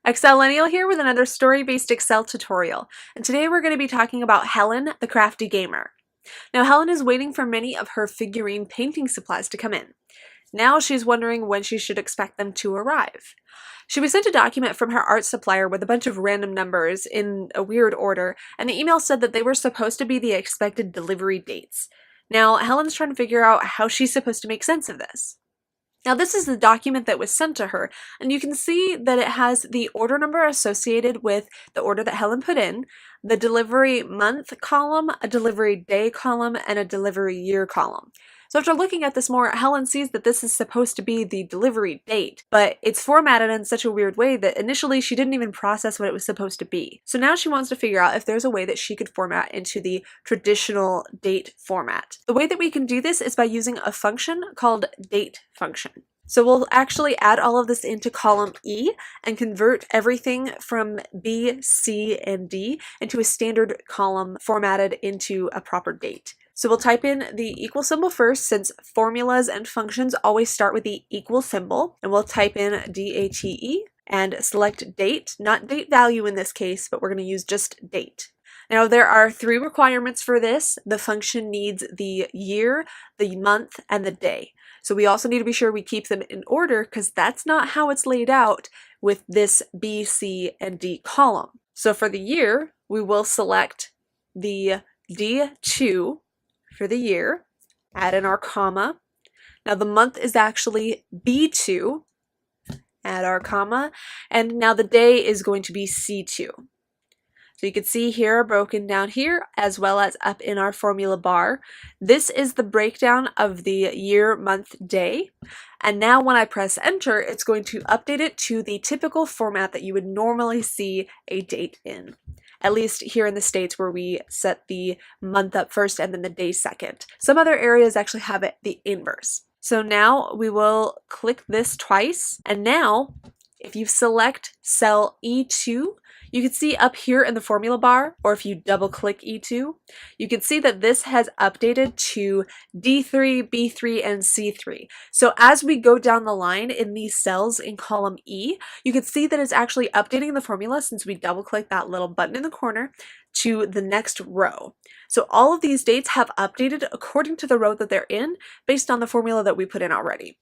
Excellennial here with another story-based Excel tutorial, and today we're going to be talking about Helen the Crafty Gamer. Now Helen is waiting for many of her figurine painting supplies to come in. Now she's wondering when she should expect them to arrive. She was sent a document from her art supplier with a bunch of random numbers in a weird order, and the email said that they were supposed to be the expected delivery dates. Now Helen's trying to figure out how she's supposed to make sense of this. Now this is the document that was sent to her, and you can see that it has the order number associated with the order that Helen put in, the delivery month column, a delivery day column, and a delivery year column. So after looking at this more, Helen sees that this is supposed to be the delivery date, but it's formatted in such a weird way that initially she didn't even process what it was supposed to be. So now she wants to figure out if there's a way that she could format into the traditional date format. The way that we can do this is by using a function called date function. So we'll actually add all of this into column E and convert everything from B, C, and D into a standard column formatted into a proper date. So we'll type in the equal symbol first, since formulas and functions always start with the equal symbol, and we'll type in DATE and select date, not date value in this case, but we're going to use just date. Now there are three requirements for this. The function needs the year, the month, and the day. So we also need to be sure we keep them in order, because that's not how it's laid out with this B, C, and D column. So for the year, we will select the D2 for the year, add in our comma. Now the month is actually B2, add our comma, and now the day is going to be C2. So you can see here broken down here as well as up in our formula bar. This is the breakdown of the year, month, day. And now when I press enter, it's going to update it to the typical format that you would normally see a date in. At least here in the States, where we set the month up first and then the day second. Some other areas actually have it the inverse. So now we will click this twice, and now if you select cell E2, you can see up here in the formula bar, or if you double click E2, you can see that this has updated to D3, B3, and C3. So as we go down the line in these cells in column E, you can see that it's actually updating the formula, since we double click that little button in the corner, to the next row. So all of these dates have updated according to the row that they're in, based on the formula that we put in already.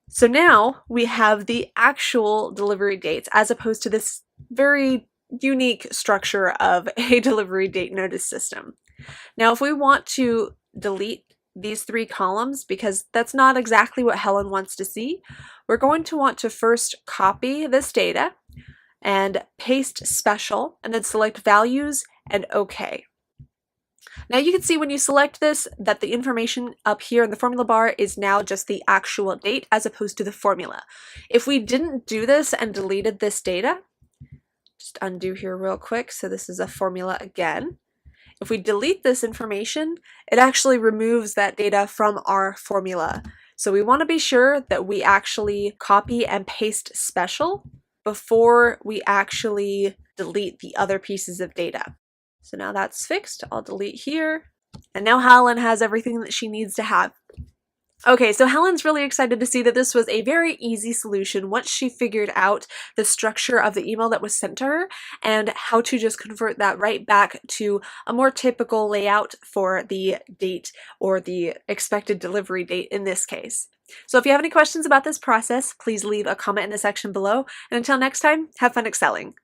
So now we have the actual delivery dates, as opposed to this very unique structure of a delivery date notice system. Now if we want to delete these three columns, because that's not exactly what Helen wants to see, we're going to want to first copy this data and paste special, and then select values and OK. Now you can see when you select this that the information up here in the formula bar is now just the actual date as opposed to the formula. If we didn't do this and deleted this data, just undo here real quick, so this is a formula again. If we delete this information, it actually removes that data from our formula. So we want to be sure that we actually copy and paste special before we actually delete the other pieces of data. So now that's fixed. I'll delete here. And now Helen has everything that she needs to have. Okay, so Helen's really excited to see that this was a very easy solution once she figured out the structure of the email that was sent to her and how to just convert that right back to a more typical layout for the date, or the expected delivery date in this case. So if you have any questions about this process, please leave a comment in the section below. And until next time, have fun excelling.